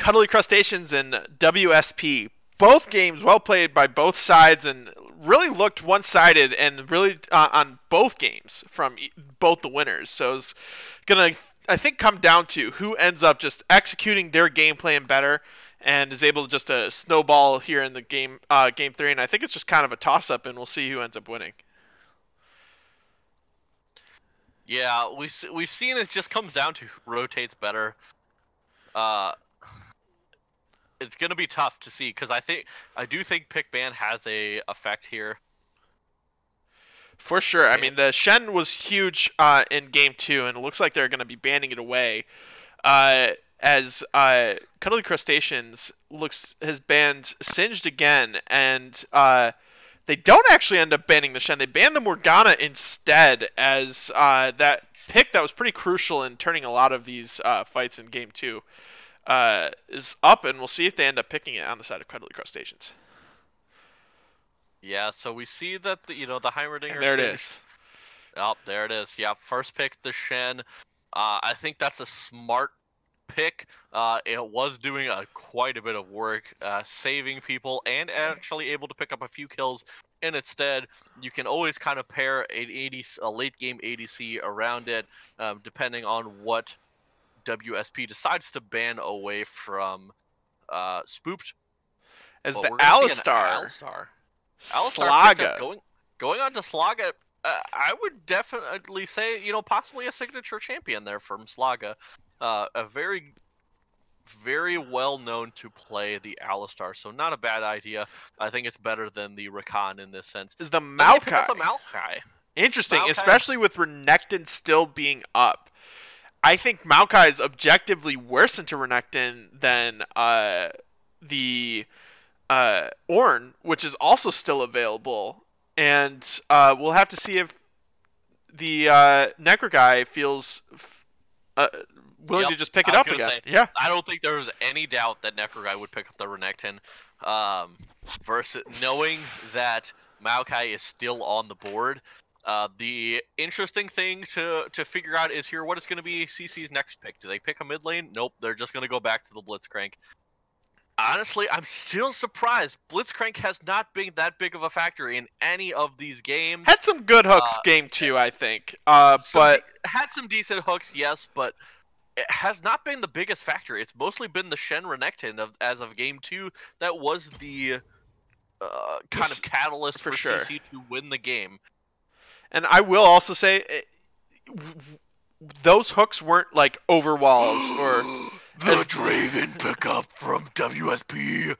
Cuddly Crustaceans and WSP. Both games well played by both sides and really looked one-sided and really on both games from both the winners. So it's going to, I think, come down to who ends up just executing their game plan better and is able to just snowball here in the game 3. And I think it's just kind of a toss-up, and we'll see who ends up winning. Yeah, we've seen it just comes down to who rotates better. It's gonna be tough to see because I do think pick ban has a effect here. For sure. I mean, the Shen was huge in game 2, and it looks like they're going to be banning it away. As Cuddly Crustaceans has banned Singed again, and they don't actually end up banning the Shen. They banned the Morgana instead, as that pick that was pretty crucial in turning a lot of these fights in game 2 is up, and we'll see if they end up picking it on the side of Cuddly Crustaceans. Yeah, so we see that the Heimerdinger. And there it is. Oh, there it is. Yeah, first pick the Shen. I think that's a smart pick. It was doing quite a bit of work, saving people and actually able to pick up a few kills. And instead, you can always kind of pair a late game ADC around it, depending on what WSP decides to ban away from Spooped. As the Alistar. Slaga. Going on to Slaga, I would definitely say, possibly a signature champion there from Slaga. A very, very well known to play the Alistar, so not a bad idea. I think it's better than the Rakan in this sense. Is the Maokai. The Maokai. Interesting, especially with Renekton still being up. I think Maokai is objectively worse into Renekton than the Ornn, which is also still available, and we'll have to see if the Necro guy feels willing to just pick it up again. Yeah, I don't think there was any doubt that Necro guy would pick up the Renekton, versus knowing that Maokai is still on the board. The interesting thing to figure out is here what is going to be CC's next pick. Do they pick a mid lane? Nope, they're just going to go back to the Blitzcrank. Honestly, I'm still surprised. Blitzcrank has not been that big of a factor in any of these games. Had some good hooks game 2, I think. But had some decent hooks, yes, but it has not been the biggest factor. It's mostly been the Shen Renekton as of game 2 that was the kind of catalyst for sure. CC to win the game. And I will also say, those hooks weren't like overwalls or the Draven pickup from WSP.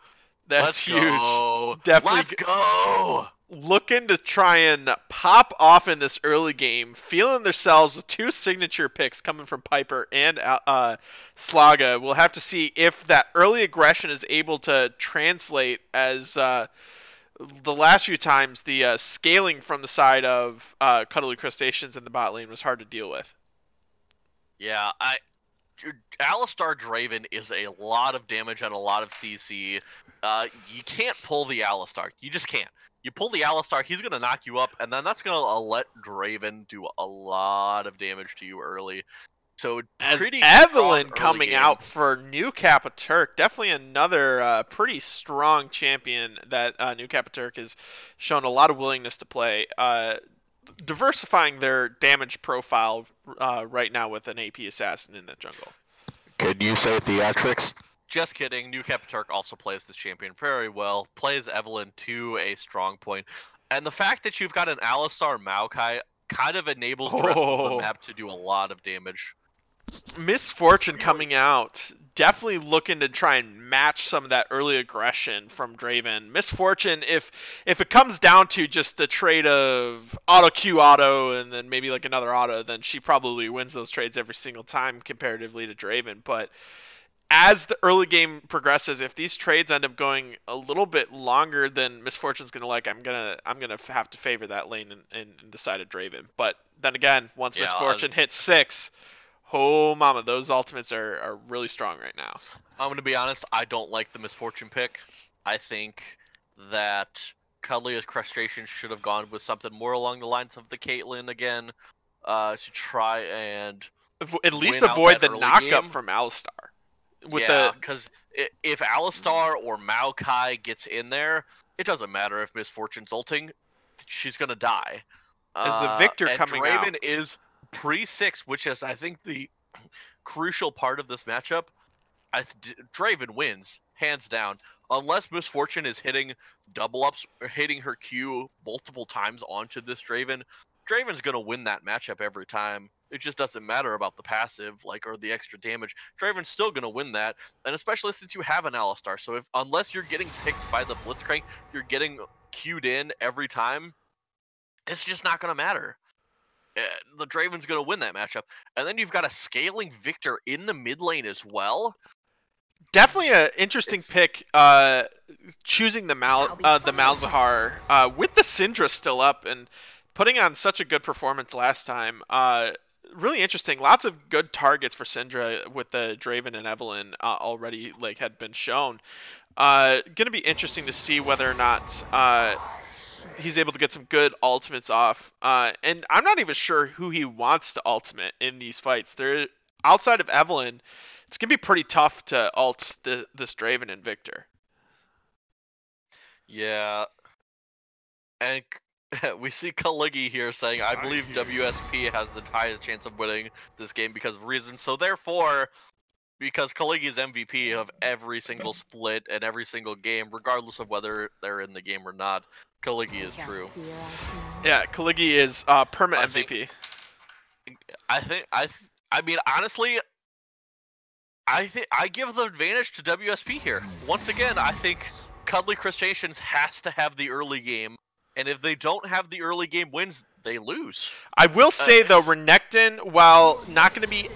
That's huge. Go. Definitely. Let's go. Looking to try and pop off in this early game, feeling themselves with 2 signature picks coming from Piper and Slaga. We'll have to see if that early aggression is able to translate, as the last few times the scaling from the side of Cuddly Crustaceans in the bot lane was hard to deal with. Yeah, Alistar Draven is a lot of damage and a lot of CC. You can't pull the Alistar. You just can't. You pull the Alistar, he's going to knock you up, and then that's going to let Draven do a lot of damage to you early. So as pretty Evelyn coming out for New Capaturk, definitely another pretty strong champion that New Capaturk has shown a lot of willingness to play. Diversifying their damage profile right now with an AP assassin in the jungle. Can you say theatrics? Just kidding. New Capaturk also plays this champion very well. Plays Evelyn to a strong point. And the fact that you've got an Alistar Maokai kind of enables the rest of the map to do a lot of damage. Misfortune coming out, definitely looking to try and match some of that early aggression from Draven. Misfortune, if it comes down to just the trade of auto Q auto and then maybe like another auto, then she probably wins those trades every single time comparatively to Draven. But as the early game progresses, if these trades end up going a little bit longer than Misfortune's gonna like, I'm gonna have to favor that lane and decide a Draven. But then again, once Misfortune hits 6. Oh, mama, those ultimates are really strong right now. I'm going to be honest, I don't like the Misfortune pick. I think that Cuddly Crustaceans should have gone with something more along the lines of the Caitlyn again, to try and at least avoid the knockup from Alistar. with Yeah, because if Alistar or Maokai gets in there, it doesn't matter if Miss Fortune's ulting, she's gonna die. as the Victor And coming out. Draven is pre-6, which is I think the crucial part of this matchup. Draven wins hands down, unless Misfortune is hitting double ups or hitting her Q multiple times onto this Draven. Draven's gonna win that matchup every time. It just doesn't matter about the passive, or the extra damage. Draven's still gonna win that, and especially since you have an Alistar. So unless you're getting picked by the Blitzcrank, you're getting queued in every time. It's just not gonna matter. The Draven's gonna win that matchup, and then you've got a scaling Victor in the mid lane as well. Definitely an interesting pick. Choosing the Malzahar with the Syndra still up and putting on such a good performance last time. Really interesting. Lots of good targets for Syndra with the Draven and Evelynn already had been shown. Gonna be interesting to see whether or not he's able to get some good ultimates off. And I'm not even sure who he wants to ultimate in these fights. They're outside of Evelynn. It's going to be pretty tough to ult this Draven and Victor. Yeah. And we see Kaligi here saying, I believe WSP has the highest chance of winning this game because of reasons. So therefore, because Kaligi is MVP of every single split and every single game, regardless of whether they're in the game or not, Kaligi is true. Yeah, Kaligi is permanent MVP. I mean, honestly, I give the advantage to WSP here. Once again, I think Cuddly Crustaceans has to have the early game, and if they don't have the early game wins, they lose. I will say though, Renekton, while not going to be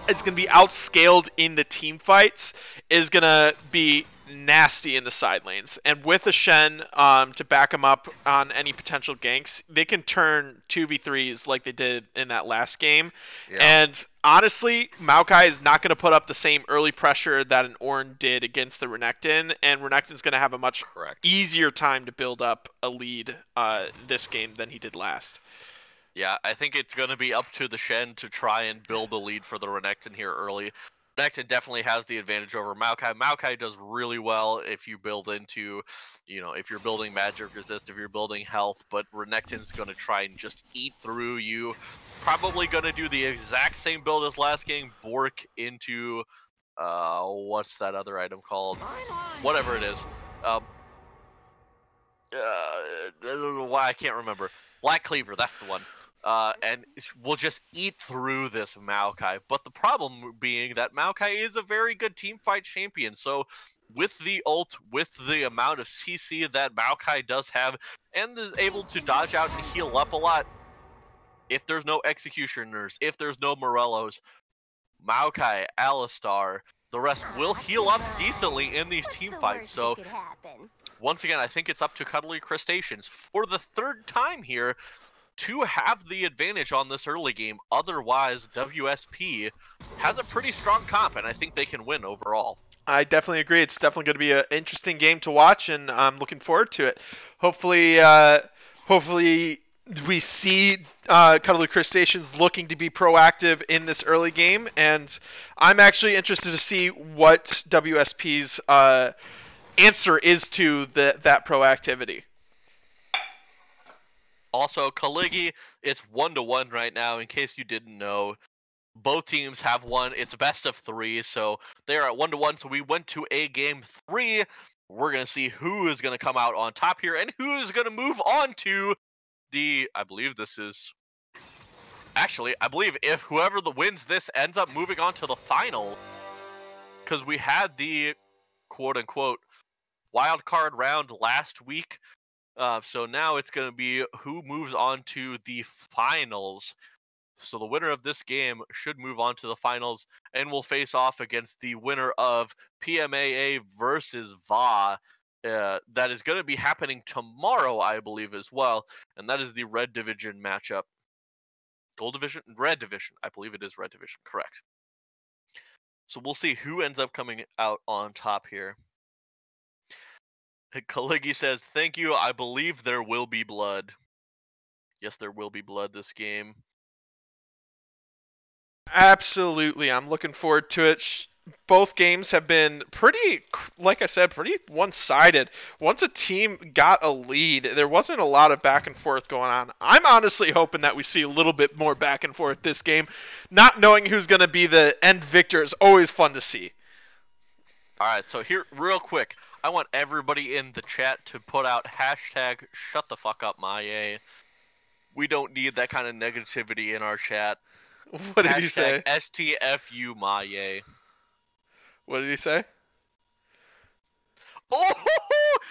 it's going to be outscaled in the team fights, is going to be nasty in the side lanes. And with a Shen to back him up on any potential ganks, they can turn 2v3s like they did in that last game. Yeah. And honestly, Maokai is not going to put up the same early pressure that an Ornn did against the Renekton, and Renekton's going to have a much easier time to build up a lead this game than he did last. Yeah, I think it's going to be up to the Shen to try and build a lead for the Renekton here early. Renekton definitely has the advantage over Maokai. Maokai does really well if you build into, if you're building magic resist, if you're building health, but Renekton's going to try and just eat through you. Probably going to do the exact same build as last game, Bork into, what's that other item called? Whatever it is. I don't know why I can't remember. Black Cleaver, that's the one. And we'll just eat through this Maokai. But the problem being that Maokai is a very good teamfight champion. So with the ult, with the amount of CC that Maokai does have, and is able to dodge out and heal up a lot, if there's no Executioners, if there's no Morellos, Maokai, Alistar, the rest will heal up decently in these teamfights. So once again, I think it's up to Cuddly Crustaceans for the third time here to have the advantage on this early game. Otherwise, WSP has a pretty strong comp, and I think they can win overall. I definitely agree. It's definitely going to be an interesting game to watch, and I'm looking forward to it. Hopefully we see Cuddly Crustaceans looking to be proactive in this early game, and I'm actually interested to see what WSP's answer is to that proactivity. Also, Kaligi, it's 1-1 right now, in case you didn't know. Both teams have won. It's best of 3, so they are at 1-1. So we went to a game 3. We're going to see who is going to come out on top here and who is going to move on to I believe if whoever wins this ends up moving on to the final. Because we had the quote-unquote wild card round last week. So now it's going to be who moves on to the finals. So the winner of this game should move on to the finals and will face off against the winner of PMAA versus VA. That is going to be happening tomorrow, I believe, as well. And that is the Red Division matchup. Gold Division? Red Division. I believe it is Red Division. Correct. So we'll see who ends up coming out on top here. Kaligi says, thank you, I believe there will be blood. Yes, there will be blood this game. Absolutely, I'm looking forward to it. both games have been pretty, like I said, pretty one-sided. Once a team got a lead, there wasn't a lot of back and forth going on. I'm honestly hoping that we see a little bit more back and forth this game. Not knowing who's going to be the end victor is always fun to see. All right, so here, real quick, I want everybody in the chat to put out hashtag shut the fuck up, Maye. We don't need that kind of negativity in our chat. What did he say? STFU, Maye. What did he say? Oh,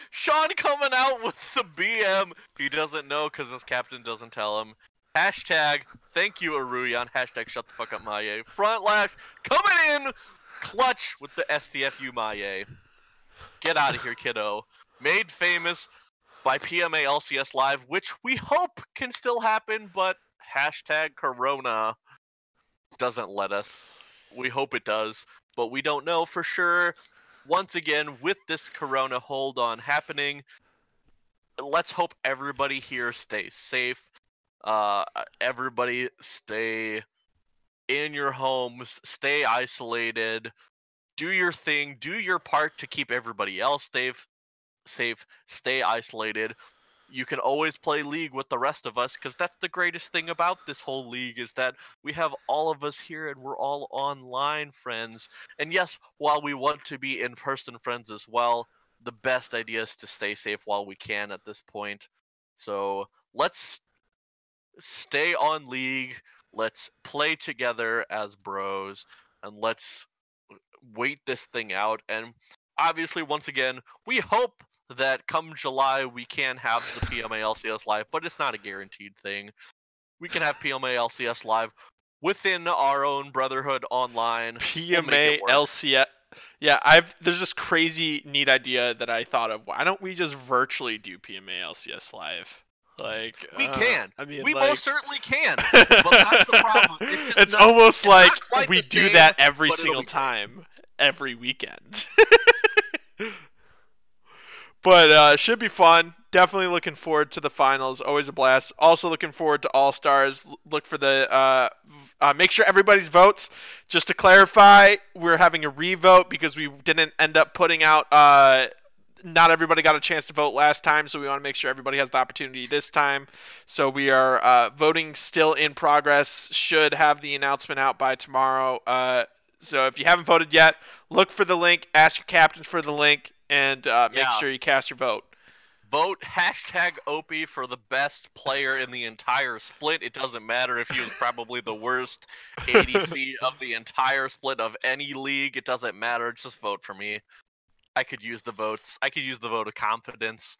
Sean coming out with the BM. He doesn't know because his captain doesn't tell him. Hashtag thank you, Aruyan. Hashtag shut the fuck up, Maye. Front lash coming in clutch with the STFU, Maye. Get out of here, kiddo. Made famous by PMA LCS Live, which we hope can still happen, but hashtag Corona doesn't let us. We hope it does, but we don't know for sure. Once again, with this Corona hold on happening, let's hope everybody here stays safe. Everybody stay in your homes, stay isolated, do your thing, do your part to keep everybody else safe, stay isolated. You can always play League with the rest of us, because that's the greatest thing about this whole league, is that we have all of us here and we're all online friends. And yes, while we want to be in-person friends as well, the best idea is to stay safe while we can at this point. So let's stay on League, let's play together as bros, and let's wait this thing out. And obviously, once again, we hope that come July we can have the PMA LCS Live, but it's not a guaranteed thing. We can have PMA LCS Live within our own Brotherhood online. PMA LCS. Yeah, there's this crazy neat idea that I thought of. Why don't we just virtually do PMA LCS Live? Like we can. I mean, we like... most certainly can. But that's the problem. It's almost like we do same, that every single time, every weekend. But should be fun. Definitely looking forward to the finals. Always a blast. Also looking forward to All Stars. Look for the make sure everybody's votes. Just to clarify, we're having a revote because we didn't end up putting out. Not everybody got a chance to vote last time, so we want to make sure everybody has the opportunity this time. So we are voting still in progress. Should have the announcement out by tomorrow. So if you haven't voted yet, look for the link. Ask your captains for the link. And make sure you cast your vote. Vote hashtag Opie for the best player in the entire split. It doesn't matter if he was probably the worst ADC of the entire split of any league. It doesn't matter. Just vote for me. I could use the votes. I could use the vote of confidence.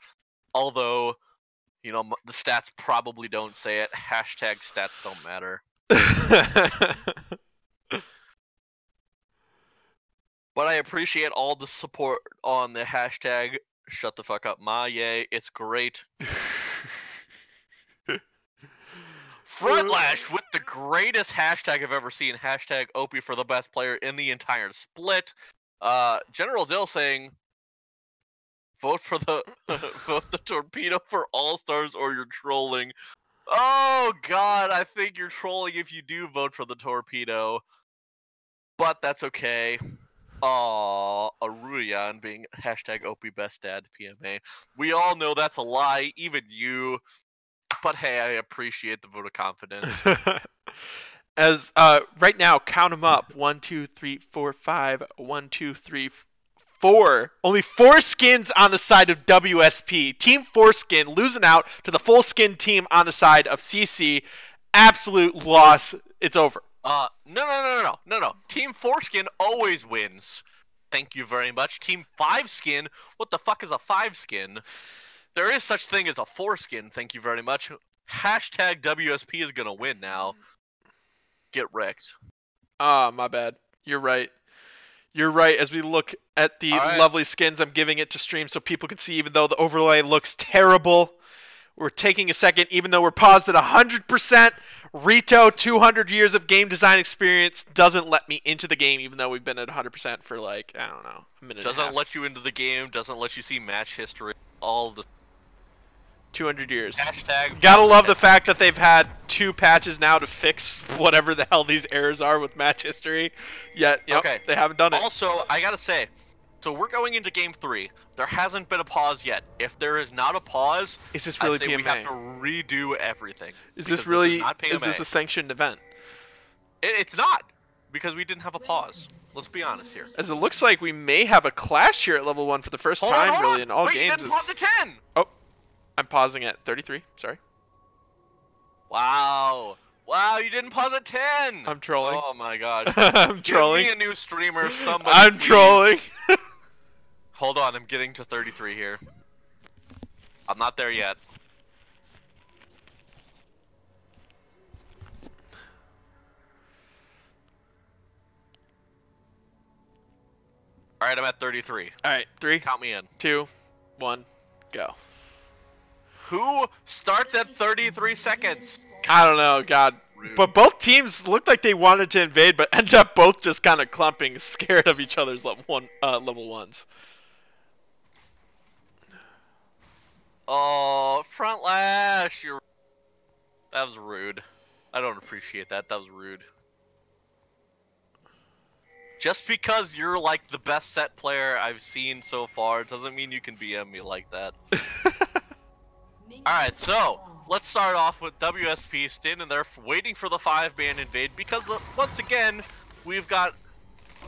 Although, you know, the stats probably don't say it. Hashtag stats don't matter. But I appreciate all the support on the hashtag shut the fuck up Maye. It's great. Frontlash with the greatest hashtag I've ever seen. Hashtag Opie for the best player in the entire split. General Dill saying vote for the vote the torpedo for All Stars or you're trolling. Oh god, I think you're trolling if you do vote for the torpedo. But that's okay. Aruyan being hashtag OP best dad PMA. We all know that's a lie, even you. But hey, I appreciate the vote of confidence. As right now, count them up: 1, 2, 3, 4, 5. 1, 2, 3, 4. Only 4 skins on the side of WSP. Team Foreskin losing out to the full skin team on the side of CC. Absolute loss. It's over. No. Team Foreskin always wins. Thank you very much. Team 5-skin, what the fuck is a 5-skin? There is such thing as a 4-skin, thank you very much. Hashtag WSP is gonna win now. Get wrecked. My bad. You're right. You're right. As we look at the lovely skins, I'm giving it to stream so people can see, even though the overlay looks terrible. We're taking a second, even though we're paused at 100%. Rito, 200 years of game design experience, doesn't let me into the game, even though we've been at 100% for like, I don't know, a minute and a half. Doesn't let you into the game, doesn't let you see match history, all the 200 years. Hashtag Gotta love the fact that they've had 2 patches now to fix whatever the hell these errors are with match history. Yet, Okay. they haven't done it. Also, I gotta say, so we're going into game 3. There hasn't been a pause yet. If there is not a pause, Is this really I say PMA? we have to redo everything. Is because this really? not Is PMA. this a sanctioned event? It's not, because we didn't have a pause. Let's be honest here. As it looks like we may have a clash here at level 1 for the first Hold time, on, really, in all Wait, games. You didn't pause to 10. Oh, I'm pausing at 33. Sorry. Wow. Wow, you didn't pause at 10. I'm trolling. Oh my god. I'm trolling. Give me a new streamer, somebody. I'm please. trolling. Hold on, I'm getting to 33 here. I'm not there yet. Alright, I'm at 33. All right, 3, Count me in. 2, 1, go. Who starts at 33 seconds? I don't know, God. Rude. But both teams looked like they wanted to invade, but ended up both just kind of clumping, scared of each other's level 1s. Oh, front lash! That was rude. I don't appreciate that. That was rude. Just because you're like the best set player I've seen so far doesn't mean you can BM me like that. Alright, so let's start off with WSP standing there waiting for the 5-man invade because once again we've got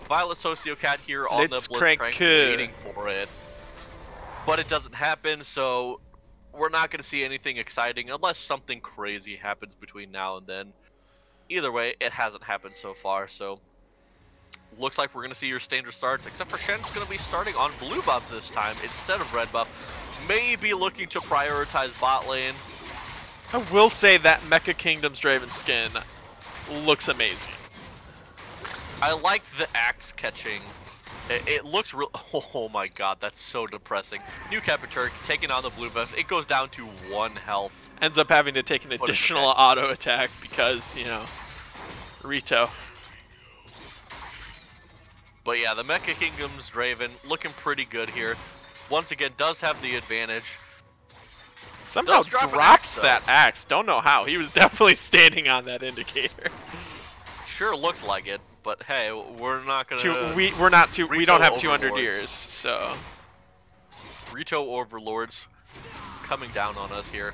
Violet Sociocat here on the Blitzcrank waiting for it. But it doesn't happen, so we're not going to see anything exciting unless something crazy happens between now and then. Either way, it hasn't happened so far, so looks like we're going to see your standard starts, except for Shen's going to be starting on blue buff this time instead of red buff. Maybe looking to prioritize bot lane. I will say that Mecha Kingdom's Draven skin looks amazing. I like the axe catching. It looks real. Oh my god, that's so depressing. New Capiturk taking on the blue buff. It goes down to 1 health. Ends up having to take an additional auto attack because, Rito. But yeah, the Mecha Kingdom's Draven looking pretty good here. Once again, does have the advantage. Somehow drop drops an axe, that axe. Don't know how. He was definitely standing on that indicator. Sure looked like it, but hey, we're not gonna. We don't have 200 overlords. years, so. Rito overlords coming down on us here.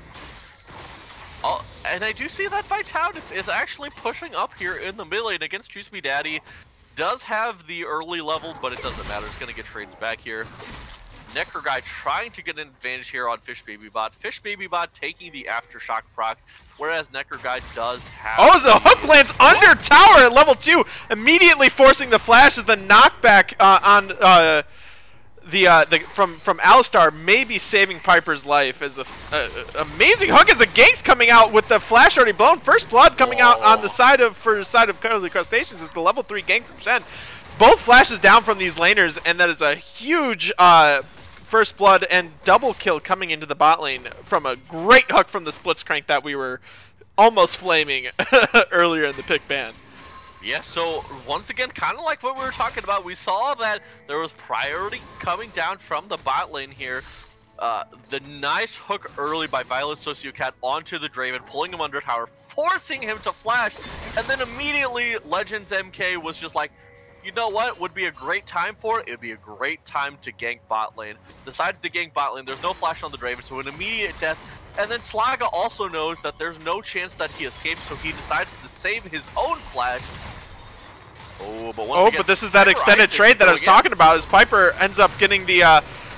Oh, and I do see that Vitalis is actually pushing up here in the mid lane against Choose Me Daddy. Does have the early level, but it doesn't matter. It's gonna get traded back here. Necro Guy trying to get an advantage here on Fish Baby Bot. Fish Baby Bot taking the Aftershock proc, whereas Necro Guy does have. Oh, the hook lands under tower at level 2, immediately forcing the flash as the knockback on from Alistar, maybe saving Piper's life. As a amazing hook as the gank's coming out with the flash already blown. First blood coming out on the side of Cuddly Crustaceans is the level 3 gank from Shen. Both flashes down from these laners, and that is a huge first blood and double kill coming into the bot lane from a great hook from the Blitzcrank that we were almost flaming earlier in the pick ban. Yeah, so once again, kind of like what we were talking about, we saw that there was priority coming down from the bot lane here. The nice hook early by Violet Sociocat onto the Draven, pulling him under tower, forcing him to flash, and then immediately Legends MK was just like, you know what would be a great time for it? It would be a great time to gank bot lane. Decides to gank bot lane. There's no flash on the Draven, so an immediate death. And then Slaga also knows that there's no chance that he escapes, so he decides to save his own flash. Oh, but once again, but this is that extended trade that I was talking about, as Piper ends up getting the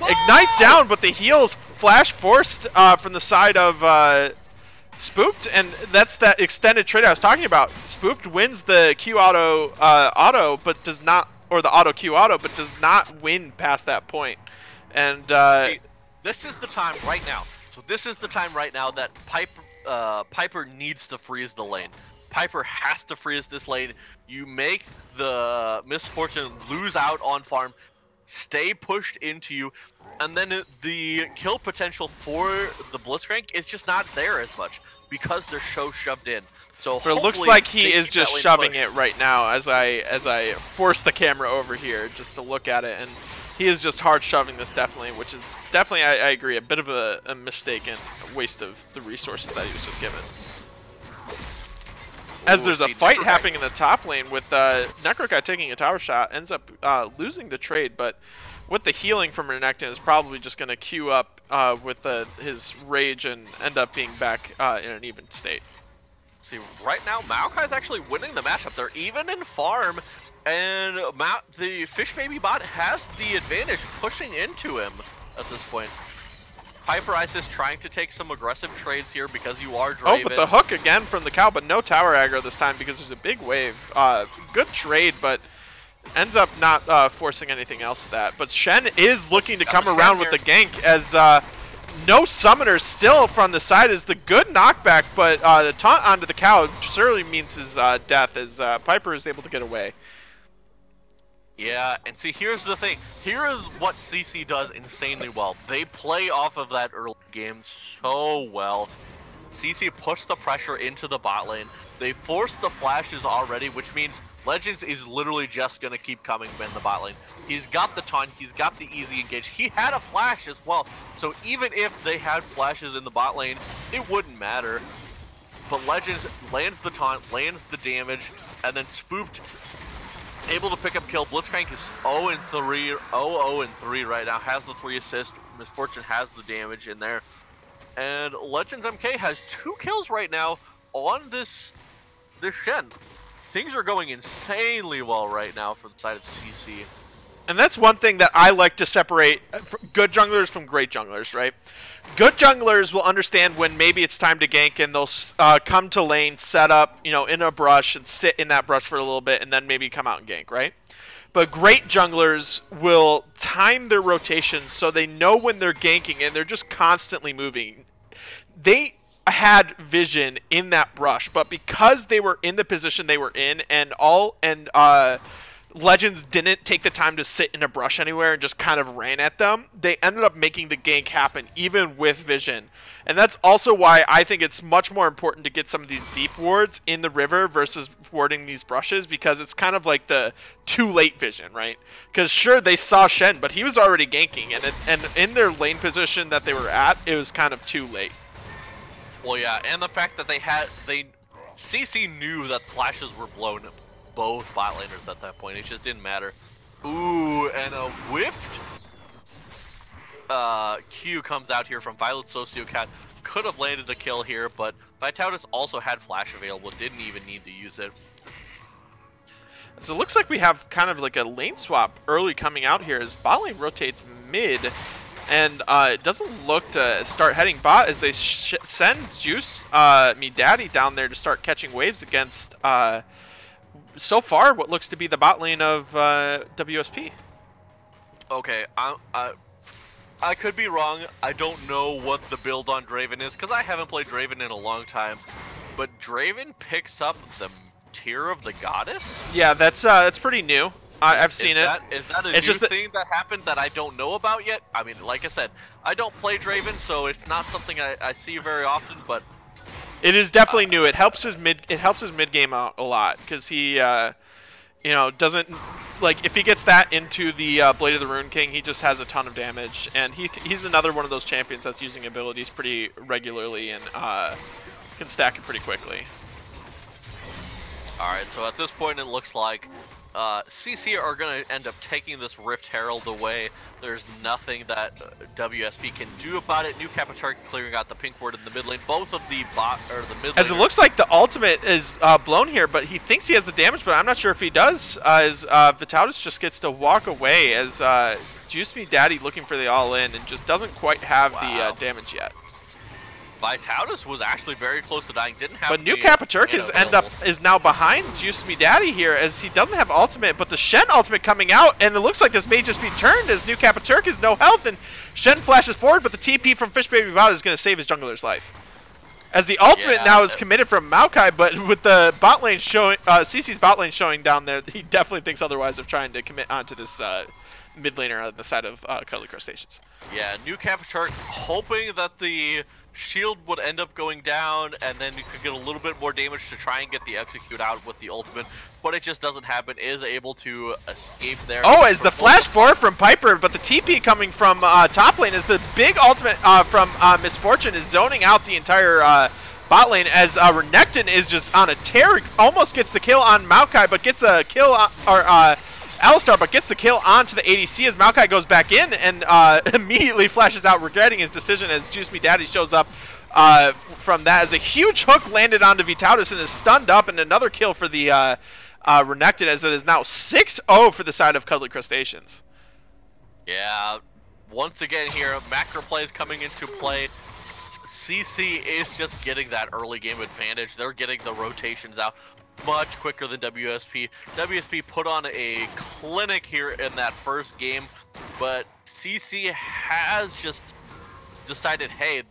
Ignite down, but the heals flash forced from the side of Spooked, and that's that extended trade I was talking about. Spooked wins the Q auto, but does not, or the auto Q auto, but does not win past that point. And this is the time right now. So this is the time right now that Piper needs to freeze the lane. Piper has to freeze this lane. You make the Misfortune lose out on farm, stay pushed into you, and then the kill potential for the Blitzcrank is just not there as much because they're so shoved in. So but it looks like he is just shoving it right now as I force the camera over here just to look at it, and he is just hard shoving this definitely, which is definitely, I agree, a bit of a mistake and a waste of the resources that he was just given. As Ooh, there's a see, fight Necroguy- happening in the top lane with Necroguy taking a tower shot, ends up losing the trade, but with the healing from Renekton is probably just going to queue up with his rage and end up being back in an even state. See, right now, Maokai's actually winning the matchup. They're even in farm, and the Fish Baby bot has the advantage pushing into him at this point. Piper Isis trying to take some aggressive trades here because you are Draven. Oh, but the hook again from the cow, but no tower aggro this time because there's a big wave. Good trade, but ends up not forcing anything else to that. But Shen is looking to come around with the gank as no summoner still from the side is the good knockback, but the taunt onto the cow surely means his death as Piper is able to get away. Yeah, and see, here's the thing. Here is what CC does insanely well. They play off of that early game so well. CC pushed the pressure into the bot lane. They forced the flashes already, which means Legends is literally just going to keep coming in the bot lane. He's got the taunt, he's got the easy engage. He had a flash as well, so even if they had flashes in the bot lane, it wouldn't matter. But Legends lands the taunt, lands the damage, and then spooked. Able to pick up kill. Blitzcrank is 0-3 right now. Has the 3 assists. Misfortune has the damage in there. And Legends MK has 2 kills right now on this Shen. Things are going insanely well right now for the side of CC. And that's one thing that I like to separate good junglers from great junglers, right? Good junglers will understand when maybe it's time to gank and they'll come to lane, set up, in a brush and sit in that brush for a little bit and then maybe come out and gank, right? But great junglers will time their rotations so they know when they're ganking and they're just constantly moving. They had vision in that brush, but because they were in the position they were in and Legends didn't take the time to sit in a brush anywhere and just kind of ran at them, they ended up making the gank happen even with vision. And that's also why I think it's much more important to get some of these deep wards in the river versus warding these brushes, because it's kind of like the too late vision, right? Because sure, they saw Shen, but he was already ganking, and in their lane position that they were at, it was kind of too late. Well, yeah, and the fact that CC knew that flashes were blown both bot laners at that point. It just didn't matter. Ooh, and a whiffed Q comes out here from Violet Sociocat. Could have landed a kill here, but Vitautus also had flash available. Didn't even need to use it. So it looks like we have kind of like a lane swap early coming out here as bot lane rotates mid. And it doesn't look to start heading bot as they send Juice Me Daddy down there to start catching waves against so far what looks to be the bot lane of WSP. Okay, I could be wrong. I don't know what the build on Draven is because I haven't played Draven in a long time. But Draven picks up the Tear of the Goddess? Yeah, that's pretty new. I've seen it. Is that a new thing that happened that I don't know about yet? I mean, like I said, I don't play Draven, so it's not something I see very often, but it is definitely new. It helps his mid game out a lot because he doesn't, like, if he gets that into the Blade of the Rune King, he just has a ton of damage, and he's another one of those champions that's using abilities pretty regularly and can stack it pretty quickly. Alright, so at this point it looks like CC are going to end up taking this Rift Herald away. There's nothing that WSP can do about it. New Capitarch clearing out the pink ward in the mid lane. Both of the mid as it looks like the ultimate is blown here, but he thinks he has the damage, but I'm not sure if he does, as Vitautus just gets to walk away as Juice Me Daddy looking for the all-in and just doesn't quite have the damage yet. Vitautus was actually very close to dying. Didn't have. But New Capiturk is now behind Juice Me Daddy here as he doesn't have ultimate, but the Shen ultimate coming out, and it looks like this may just be turned as New Capiturk is no health, and Shen flashes forward, but the TP from Fish Baby Bot is going to save his jungler's life. As the ultimate now is committed from Maokai, but with the bot lane showing, CC's bot lane showing down there, he definitely thinks otherwise of trying to commit onto this mid laner on the side of Cuddly Crustaceans. Yeah, New Capiturk hoping that the shield would end up going down and then you could get a little bit more damage to try and get the execute out with the ultimate, but it just doesn't happen. Is able to escape there. Oh, as the flash forward from Piper, but the TP coming from top lane is the big ultimate from Misfortune is zoning out the entire bot lane as Renekton is just on a tear, almost gets the kill on Maokai, but gets a kill on, Alistar, but gets the kill onto the ADC as Maokai goes back in and immediately flashes out, regretting his decision as Juice Me Daddy shows up from that as a huge hook landed onto Vitautus and is stunned up, and another kill for the Renekton as it is now 6-0 for the side of Cuddly Crustaceans. Yeah, once again here, macro plays coming into play. CC is just getting that early game advantage. They're getting the rotations out much quicker than WSP. WSP put on a clinic here in that first game, but CC has just decided, hey,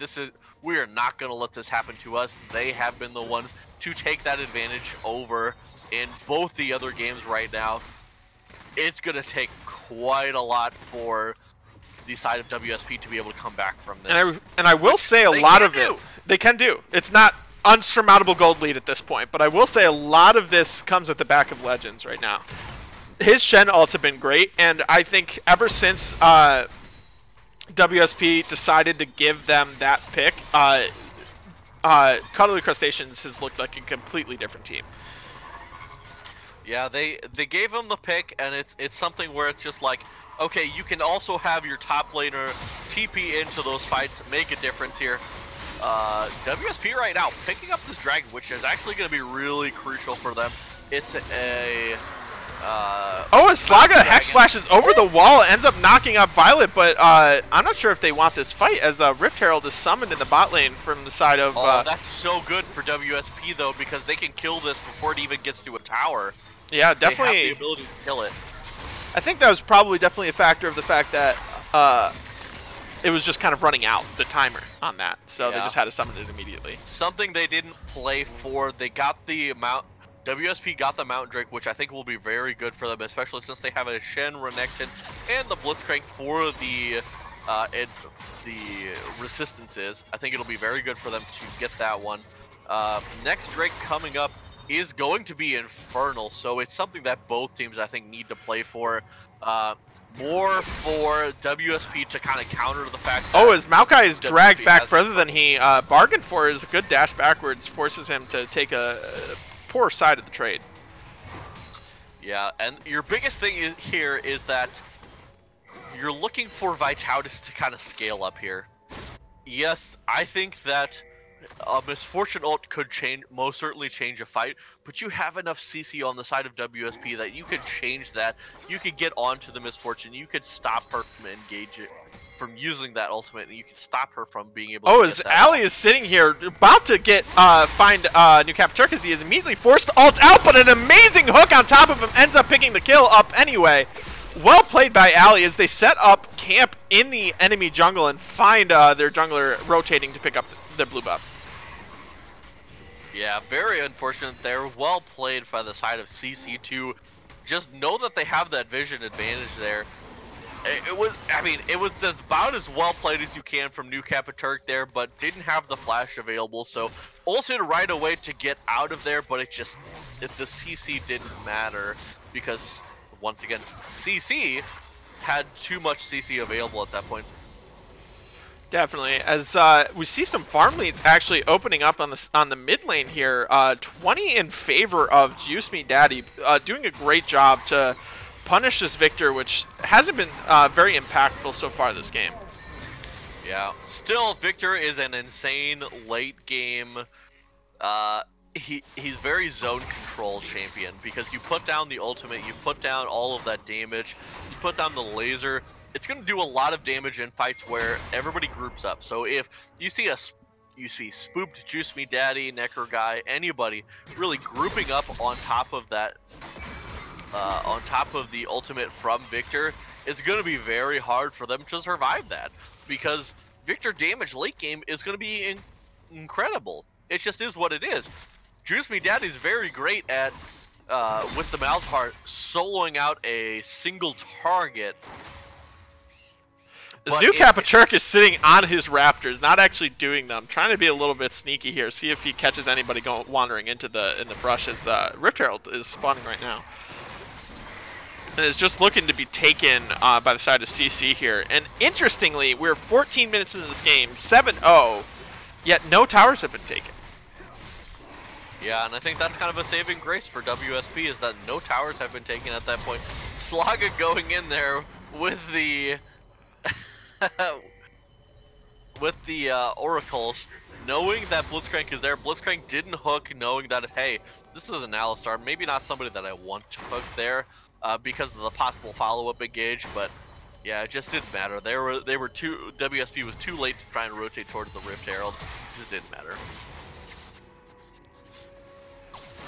we are not going to let this happen to us. They have been the ones to take that advantage over in both the other games right now. It's going to take quite a lot for the side of WSP to be able to come back from this. And I will say a lot of it they can do. It's not unsurmountable gold lead at this point, but I will say a lot of this comes at the back of Legends right now. His Shen ults have been great, and I think ever since WSP decided to give them that pick, Cuddly Crustaceans has looked like a completely different team. Yeah, they gave him the pick, and it's something where it's just like, okay, you can also have your top laner TP into those fights, make a difference here. WSP right now picking up this dragon, which is actually going to be really crucial for them. It's a Slaga Hex flashes over the wall, ends up knocking up Violet, but I'm not sure if they want this fight as Rift Herald is summoned in the bot lane from the side of... that's so good for WSP though, because they can kill this before it even gets to a tower. Yeah, definitely. They have the ability to kill it. I think that was probably definitely a factor of the fact that it was just kind of running out, the timer on that. So they just had to summon it immediately. Something they didn't play for, they got the WSP got the Mountain Drake, which I think will be very good for them, especially since they have a Shen, Renekton, and the Blitzcrank for the resistances. I think it'll be very good for them to get that one. Next Drake coming up is going to be Infernal, so it's something that both teams I think need to play for. More for WSP to kind of counter the fact that as Maokai is dragged back further than he bargained for, his good dash backwards forces him to take a poor side of the trade. Yeah, and your biggest thing here is that you're looking for Vitautus to kind of scale up here. Yes, I think that a Misfortune ult could most certainly change a fight, but you have enough CC on the side of WSP that you could change that. You could get onto the Misfortune, you could stop her from using that ultimate, and you can stop her from being able to as Ali is sitting here about to get find New Capiturk as he is immediately forced to ult out, but an amazing hook on top of him ends up picking the kill up anyway. Well played by Ali as they set up camp in the enemy jungle and find their jungler rotating to pick up the blue buff. Yeah, very unfortunate there. Well played by the side of CC to just know that they have that vision advantage there. It was about as well played as you can from New Capiturk there, but didn't have the flash available, so ulted right away to get out of there, but the CC didn't matter because, once again, CC had too much CC available at that point. Definitely, as we see some farm leads actually opening up on the mid lane here. 20 in favor of Juice Me Daddy, doing a great job to punish this Victor, which hasn't been very impactful so far this game. Yeah, still Victor is an insane late game. He's very zone control champion because you put down the ultimate, you put down all of that damage, you put down the laser. It's going to do a lot of damage in fights where everybody groups up. So if you see Spooped, Juice Me Daddy, Necro Guy, anybody really grouping up on top of that, on top of the ultimate from Victor, it's going to be very hard for them to survive that because Victor damage late game is going to be incredible. It just is what it is. Juice Me Daddy is very great at with the mouse heart soloing out a single target. This New Capiturk is sitting on his Raptors, not actually doing them. Trying to be a little bit sneaky here, see if he catches anybody wandering into the brush as Rift Herald is spawning right now. And is just looking to be taken by the side of CC here. And interestingly, we're 14 minutes into this game, 7-0, yet no towers have been taken. Yeah, and I think that's kind of a saving grace for WSP is that no towers have been taken at that point. Slaga going in there with the with the oracles, knowing that Blitzcrank is there. Blitzcrank didn't hook, knowing that hey, this is an Alistar, maybe not somebody that I want to hook there because of the possible follow-up engage, but yeah, it just didn't matter. They were too WSP was too late to try and rotate towards the Rift Herald. It just didn't matter.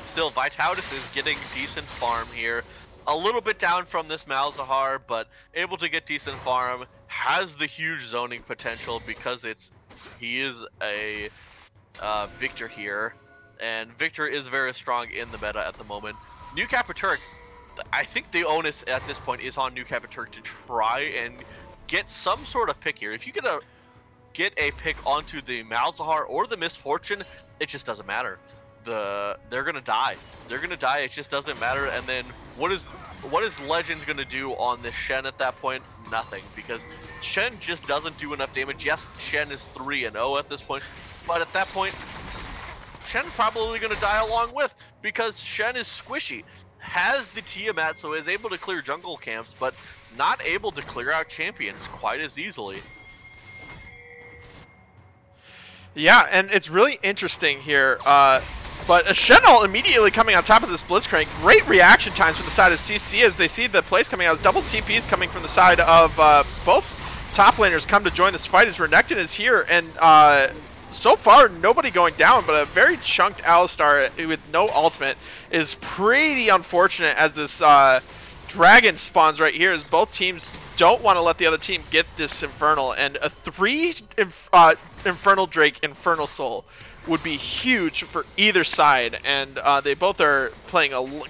Still, Vitautus is getting decent farm here. A little bit down from this Malzahar, but able to get decent farm. Has the huge zoning potential because he is a Victor here, and Victor is very strong in the meta at the moment. New Turk, I think the onus at this point is on New Turk to try and get some sort of pick here. If you get a pick onto the Malzahar or the Misfortune, it just doesn't matter. They're gonna die. They're gonna die. It just doesn't matter. And then what is Legends gonna do on this Shen at that point? Nothing, because Shen just doesn't do enough damage. Yes, Shen is 3-0 at this point, but at that point, Shen's probably gonna die along with, because Shen is squishy, has the Tiamat, so is able to clear jungle camps, but not able to clear out champions quite as easily. Yeah, and it's really interesting here. But a Shen ult immediately coming on top of this Blitzcrank. Great reaction times from the side of CC as they see the plays coming out. Double TPs coming from the side of both top laners come to join this fight as Renekton is here. And so far, nobody going down, but a very chunked Alistar with no ultimate is pretty unfortunate as this Dragon spawns right here as both teams don't want to let the other team get this Infernal. And a 3 Infernal Drake, Infernal Soul would be huge for either side, and they both are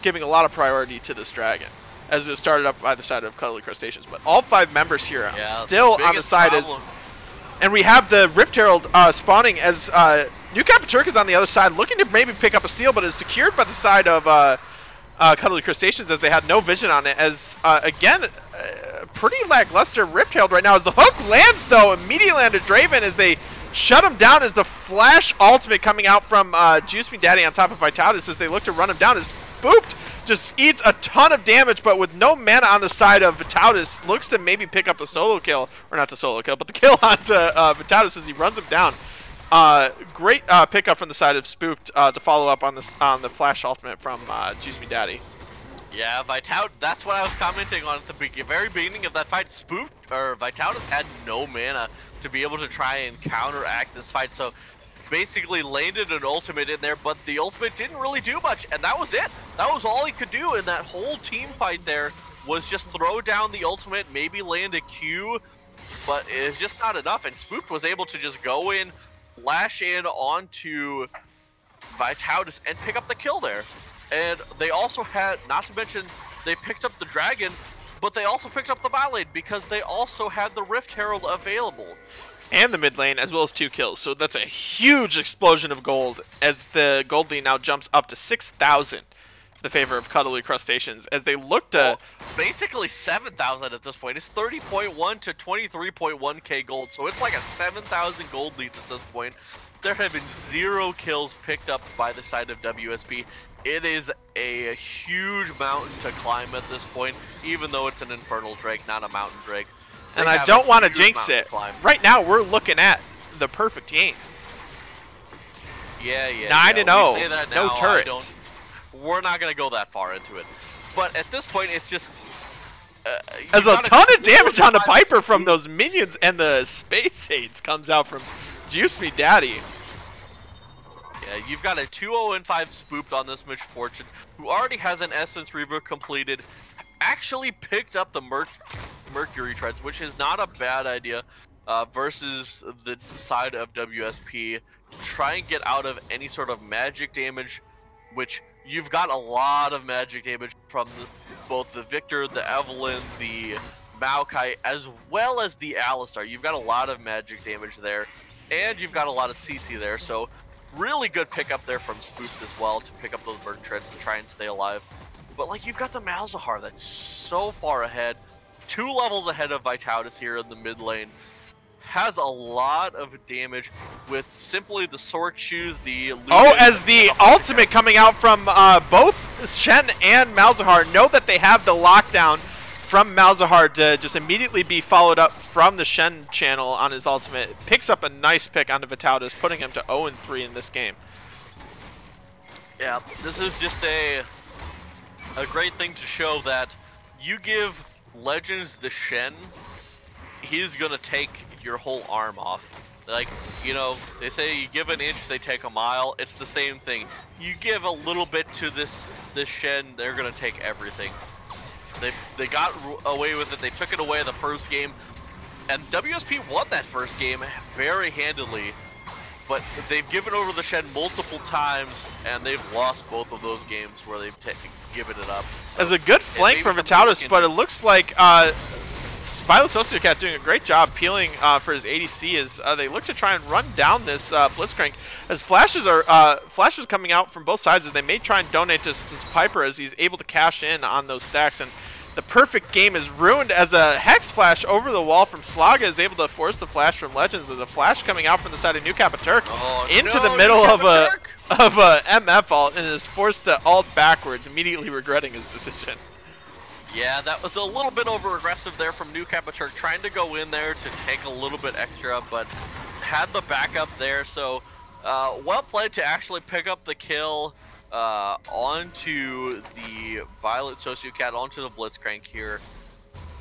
giving a lot of priority to this dragon, as it started up by the side of Cuddly Crustaceans. But all 5 members here still on the side and we have the Rift Herald spawning as New Turk is on the other side, looking to maybe pick up a steal, but is secured by the side of Cuddly Crustaceans as they had no vision on it. As again, pretty lackluster Rift Herald right now. As the hook lands though, immediately onto Draven as they shut him down as the flash ultimate coming out from Juice Me Daddy on top of Vitautus as they look to run him down. As Spooked just eats a ton of damage, but with no mana on the side of Vitautus, looks to maybe pick up the solo kill, or not the solo kill, but the kill onto Vitautus as he runs him down. Great pickup from the side of Spooked to follow up on the flash ultimate from Juice Me Daddy. Yeah, that's what I was commenting on at the very beginning of that fight. Vitautus had no mana to be able to try and counteract this fight, so basically landed an ultimate in there, but the ultimate didn't really do much, and that was it. That was all he could do in that whole team fight there, was just throw down the ultimate, maybe land a Q, but it's just not enough, and Spooked was able to just go in, lash in onto Vitautus, and pick up the kill there. And they also had, not to mention, they picked up the dragon, but they also picked up the bot lane because they also had the Rift Herald available. And the mid lane, as well as 2 kills. So that's a huge explosion of gold as the gold lead now jumps up to 6,000 in the favor of Cuddly Crustaceans as they look to... Well, basically 7,000 at this point. It's 30.1 to 23.1k gold, so it's like a 7,000 gold lead at this point. There have been 0 kills picked up by the side of WSP. It is a huge mountain to climb at this point, even though it's an Infernal Drake, not a Mountain Drake. And I don't want to jinx it. Right now, we're looking at the perfect game. Yeah. 9-0, no turrets. We're not going to go that far into it. But at this point, it's just... There's a ton of damage on the Piper from those minions, and the Space Aids comes out from Juice Me Daddy. Yeah, you've got a 2-0-5 Spooked on this Misfortune, who already has an Essence Reaver completed, actually picked up the Mercury Treads, which is not a bad idea, versus the side of WSP. Try and get out of any sort of magic damage, which you've got a lot of magic damage from both the Victor, the Evelynn, the Maokai, as well as the Alistar. You've got a lot of magic damage there, and you've got a lot of CC there, so really good pickup there from Spooked as well to pick up those Merc Treads to try and stay alive. But like, you've got the Malzahar that's so far ahead, 2 levels ahead of Vitautus here in the mid lane. has a lot of damage with simply the Sork shoes, the as the ultimate coming out from both Shen and Malzahar know that they have the lockdown from Malzahar to just immediately be followed up from the Shen channel on his ultimate. Picks up a nice pick onto Vitaldis, putting him to 0-3 in this game. Yeah, this is just a great thing to show that you give Legends the Shen, he's gonna take your whole arm off. Like, you know, they say you give an inch, they take a mile. It's the same thing. You give a little bit to this Shen, they're gonna take everything. They got away with it. They took it away the first game, and WSP won that first game very handily. But they've given over the Shen multiple times, and they've lost both of those games where they've given it up. So as a good flank from Vitaldis, but it looks like Violet Sociocat doing a great job peeling for his ADC as they look to try and run down this Blitzcrank. As flashes are coming out from both sides, as they may try and donate to Piper as he's able to cash in on those stacks. And the perfect game is ruined as a Hex Flash over the wall from Slaga is able to force the flash from Legends. There's a flash coming out from the side of New Turk into the middle of a MF ult and is forced to ult backwards, immediately regretting his decision. Yeah, that was a little bit over-aggressive there from New Turk, trying to go in there to take a little bit extra, but had the backup there, so well played to actually pick up the kill onto the Violet Sociocat, onto the Blitzcrank here.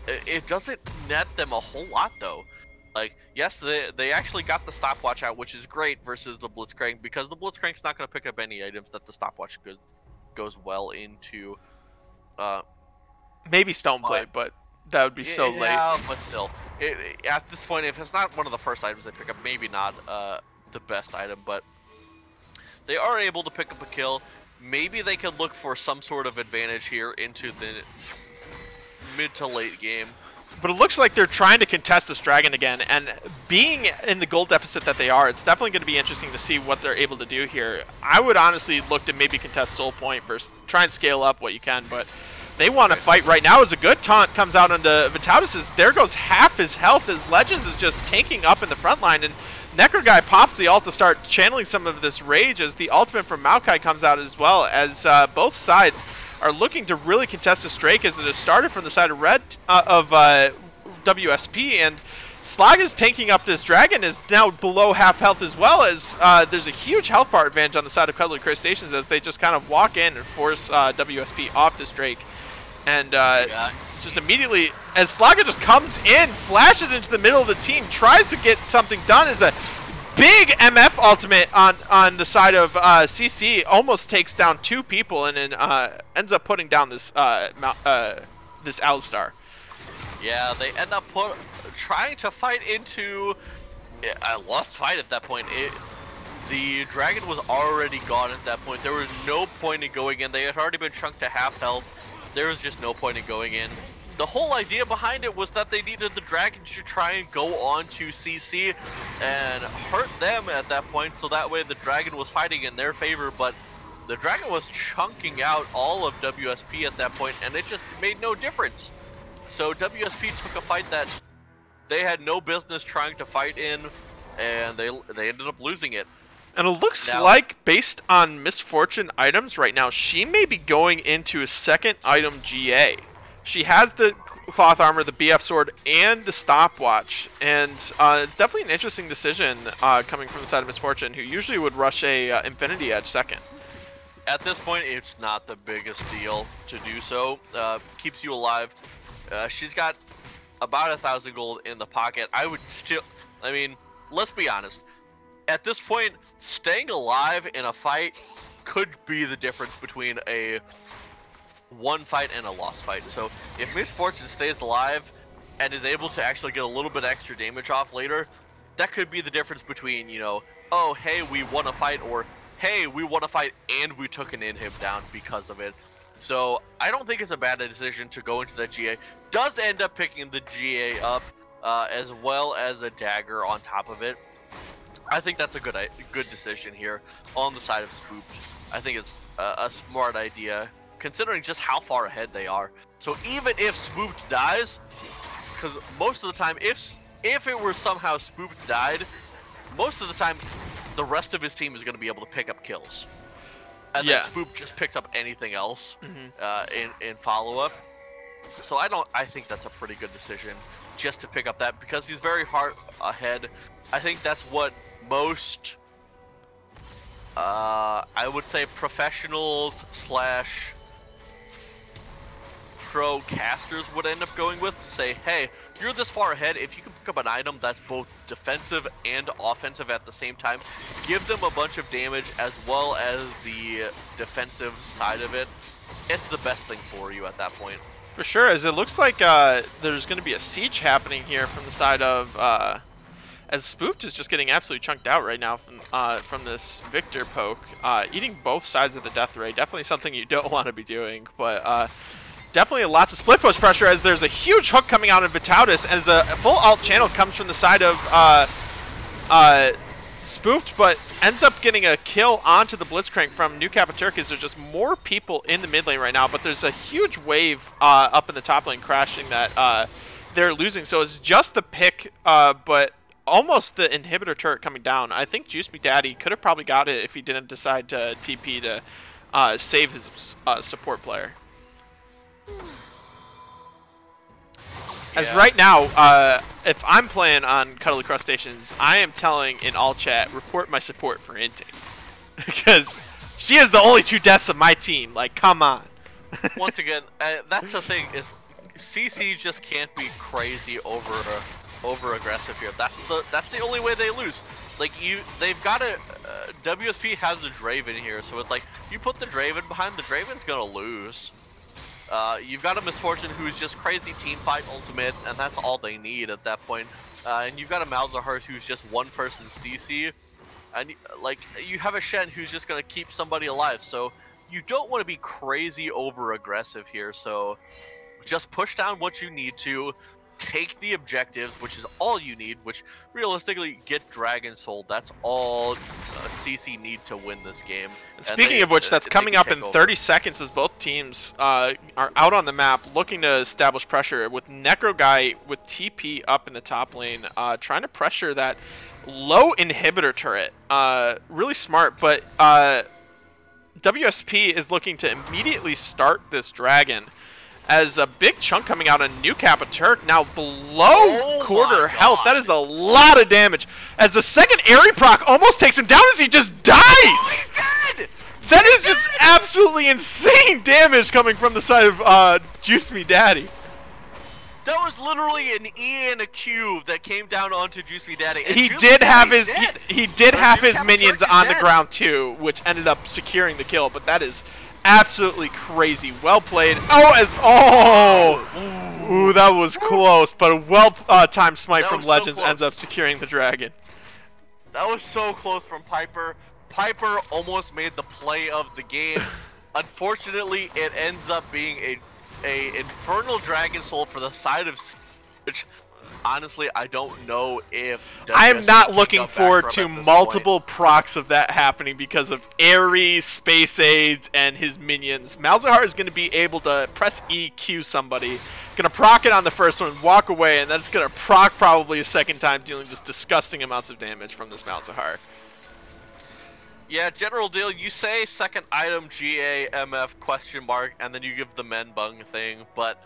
It doesn't net them a whole lot, though. Like, yes, they actually got the stopwatch out, which is great versus the Blitzcrank, because the Blitzcrank's not going to pick up any items that the stopwatch goes well into. Maybe Stoneblade, but that would be so late. Yeah, but still. At this point, if it's not one of the first items they pick up, maybe not the best item, but they are able to pick up a kill. Maybe they could look for some sort of advantage here into the mid to late game. But it looks like they're trying to contest this dragon again, and being in the gold deficit that they are, it's definitely going to be interesting to see what they're able to do here. I would honestly look to maybe contest Soul Point versus try and scale up what you can, but they want to fight right now. As a good taunt comes out onto Vitaldis. There goes half his health as Legends is just tanking up in the front line, and Necro Guy pops the ult to start channeling some of this rage as the ultimate from Maokai comes out as well, as both sides are looking to really contest this Drake, as it has started from the side of Red of WSP, and Slaga's tanking up this dragon is now below half health as well, as there's a huge health bar advantage on the side of Cuddly Crustaceans as they just kind of walk in and force WSP off this Drake. And just immediately, as Slaga just comes in, flashes into the middle of the team, tries to get something done, as a big MF ultimate on the side of CC almost takes down two people, and then ends up putting down this this Alistar. Yeah, they end up trying to fight into a lost fight at that point. The dragon was already gone at that point. There was no point in going in. They had already been chunked to half health. There was just no point in going in. The whole idea behind it was that they needed the dragon to try and go on to CC and hurt them at that point, so that way the dragon was fighting in their favor, but the dragon was chunking out all of WSP at that point, and it just made no difference. So WSP took a fight that they had no business trying to fight in, and they ended up losing it. And it looks like, based on Misfortune items right now, she may be going into a second item GA. She has the cloth armor, the BF sword, and the stopwatch. And it's definitely an interesting decision coming from the side of Misfortune, who usually would rush a Infinity Edge second. At this point, it's not the biggest deal to do so. Keeps you alive. She's got about 1,000 gold in the pocket. I would still, I mean, let's be honest. At this point, staying alive in a fight could be the difference between a won fight and a lost fight. So if Misfortune stays alive and is able to actually get a little bit extra damage off later, that could be the difference between, you know, oh, hey, we won a fight, or hey, we won a fight and we took an inhib down because of it. So I don't think it's a bad decision to go into that GA. Does end up picking the GA up as well as a dagger on top of it. I think that's a good decision here on the side of Spooked. I think it's a smart idea, considering just how far ahead they are. So even if Spooked dies, because most of the time, if if it were somehow Spooked died, most of the time, the rest of his team is going to be able to pick up kills. And then Spook just picks up anything else in follow-up. So I think that's a pretty good decision just to pick up that, because he's very far ahead. I think that's what most, I would say, professionals slash pro casters would end up going with. Say, hey, you're this far ahead, if you can pick up an item that's both defensive and offensive at the same time, give them a bunch of damage as well as the defensive side of it, it's the best thing for you at that point. For sure, as it looks like there's going to be a siege happening here from the side of, as Spooked is just getting absolutely chunked out right now from this Victor poke, eating both sides of the death ray. Definitely something you don't want to be doing, but definitely lots of split push pressure as there's a huge hook coming out of Vitautus as a full alt channel comes from the side of Spooked, but ends up getting a kill onto the Blitzcrank from New Capaturk as there's just more people in the mid lane right now, but there's a huge wave up in the top lane crashing that they're losing. So it's just the pick, but almost the inhibitor turret coming down. I think Juice McDaddy could have probably got it if he didn't decide to TP to save his support player. As right now, if I'm playing on Cuddly Crustaceans, I am telling in all chat, report my support for inting. Because she is the only two deaths of my team. Like, come on. Once again, that's the thing, is CC just can't be crazy over aggressive here. That's the only way they lose. Like, they've got a WSP has a Draven here, so it's like you put the Draven behind, the Draven's gonna lose. You've got a Misfortune who's just crazy teamfight ultimate, and that's all they need at that point. And you've got a Malzahar who's just one person CC, and like you have a Shen who's just gonna keep somebody alive. So you don't want to be crazy over aggressive here. So just push down what you need to, take the objectives, which is all you need, which realistically get Dragon Soul. That's all CC need to win this game. And speaking of which, that's coming up in 30 seconds as both teams are out on the map looking to establish pressure with Necro Guy with TP up in the top lane, trying to pressure that low inhibitor turret. Really smart, but WSP is looking to immediately start this dragon as a big chunk coming out on New Capaturk, now below quarter health. That is a lot of damage. As the second Airy proc almost takes him down as he just dies! Oh, he's dead! That is just absolutely insane damage coming from the side of Juice Me Daddy. That was literally an E and a Q that came down onto Juice Me Daddy. He did have his minions on the ground too, which ended up securing the kill, but that is absolutely crazy. Well played. Ooh, that was close, but a well-timed smite from Legends ends up securing the dragon. That was so close from Piper. Piper almost made the play of the game. Unfortunately, it ends up being a Infernal Dragon Soul for the side of, which honestly I don't know if I am not looking forward to multiple procs of that happening because of Ares, Space Aids, and his minions. Malzahar is going to be able to press EQ somebody, going to proc it on the first one, walk away, and then it's going to proc probably a second time, dealing just disgusting amounts of damage from this Malzahar. Yeah, general deal, you say second item GA MF question mark, and then you give the men bung thing, but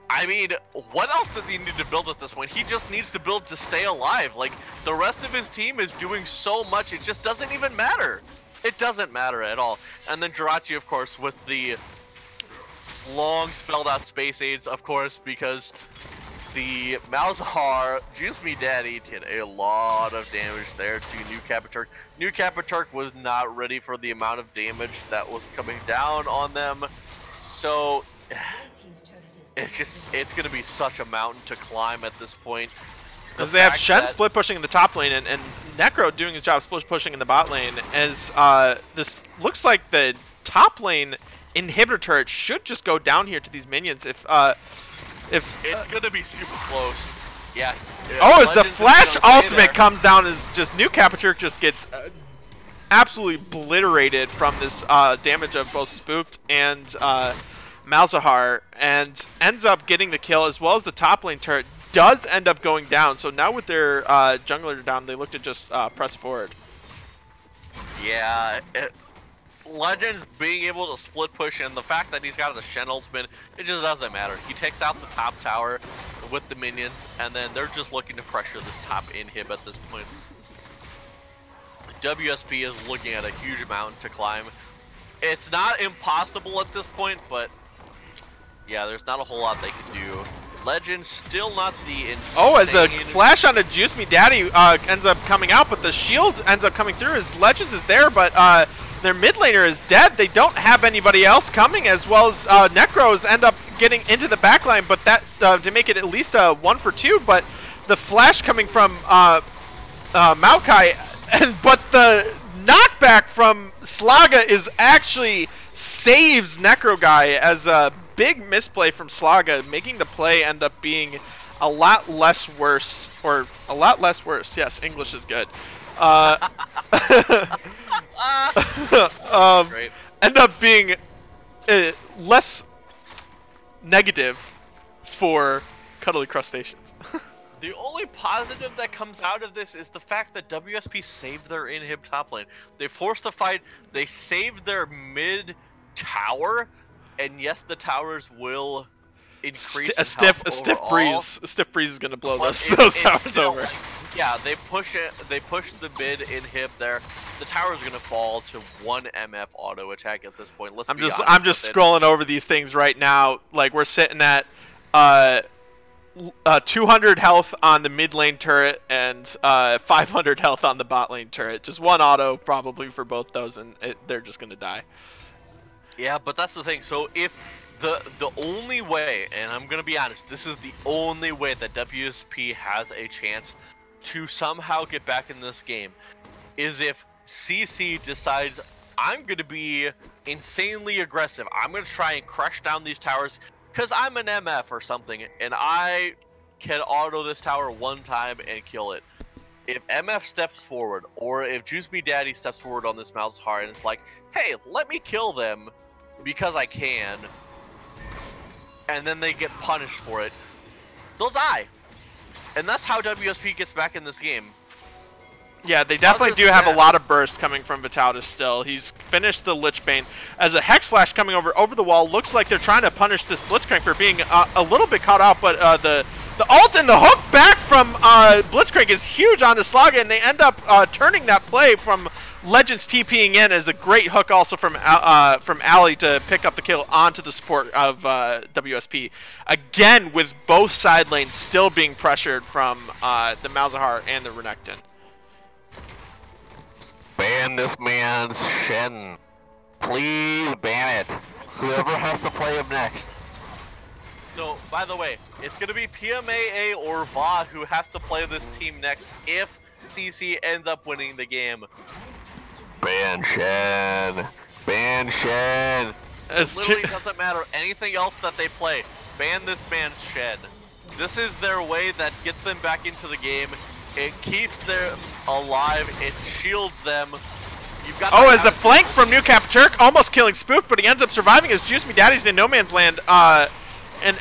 I mean, what else does he need to build at this point? He just needs to build to stay alive. Like, the rest of his team is doing so much, it just doesn't even matter. It doesn't matter at all. And then Jirachi, of course, with the long spelled out space aids, of course, because the Malzahar, Juice Me Daddy, did a lot of damage there to New Capaturk. New Capaturk was not ready for the amount of damage that was coming down on them. So it's gonna be such a mountain to climb at this point. Because they have Shen split pushing in the top lane and Necro doing his job split pushing in the bot lane. As this looks like the top lane inhibitor turret should just go down here to these minions if it's gonna be super close. Yeah. As the flash ultimate comes down, as just New Capaturk just gets absolutely obliterated from this damage of both Spooked and Malzahar, and ends up getting the kill, as well as the top lane turret does end up going down. So now with their jungler down, they look to just press forward. Yeah, Legends being able to split push, and the fact that he's got the Shen ultimate, it just doesn't matter. He takes out the top tower with the minions, and then they're just looking to pressure this top inhib at this point. WSP is looking at a huge mountain to climb. It's not impossible at this point, but yeah, there's not a whole lot they can do. Legends still not the insane... Oh, as a flash on a Juice Me Daddy ends up coming out, but the shield ends up coming through as Legends is there, but their mid laner is dead. They don't have anybody else coming, as well as Necros end up getting into the backline, but that to make it at least a 1 for 2, but the flash coming from Maokai, but the knockback from Slaga is actually saves Necro Guy as a big misplay from Slaga, making the play end up being a lot less worse, or a lot less worse. Yes, English is good. Great. End up being less negative for Cuddly Crustaceans. The only positive that comes out of this is the fact that WSP saved their inhib top lane. They forced a fight, they saved their mid tower, and yes, the towers will increase a stiff breeze. A stiff breeze is gonna blow those towers still, over. Yeah, they push it. They push the mid inhib there. The tower's gonna fall to 1 MF auto attack at this point. I'm just scrolling over these things right now. Like, we're sitting at 200 health on the mid lane turret and 500 health on the bot lane turret. Just one auto probably for both those, and they're just gonna die. Yeah, but that's the thing. So if the only way, and I'm gonna be honest, this is the only way that WSP has a chance to somehow get back in this game, is if CC decides, I'm gonna be insanely aggressive. I'm gonna try and crush down these towers because I'm an MF or something, and I can auto this tower one time and kill it. If MF steps forward, or if Juice Me Daddy steps forward on this mouse hard, and it's like, hey, let me kill them because I can, and then they get punished for it, they'll die. And that's how WSP gets back in this game. Yeah, they definitely do have a lot of burst coming from Vitalis still. He's finished the Lich Bane. As a Hex Flash coming over the wall, looks like they're trying to punish this Blitzcrank for being a little bit caught out, but the ult and the hook back from Blitzcrank is huge on the Slaga, and they end up turning that play from Legends TPing in as a great hook also from Ali to pick up the kill onto the support of WSP. Again, with both side lanes still being pressured from the Malzahar and the Renekton. Ban this man's Shen. Please ban it. Whoever has to play him next. So, by the way, it's going to be PMAA or VA who has to play this team next if CC ends up winning the game. Ban Shen. Ban Shen. It literally doesn't matter anything else that they play. Ban this man's Shen. This is their way that gets them back into the game. It keeps them alive. It shields them. You've got as a flank from New Cap Turk, almost killing Spook, but he ends up surviving as Juice Me Daddy's in no man's land and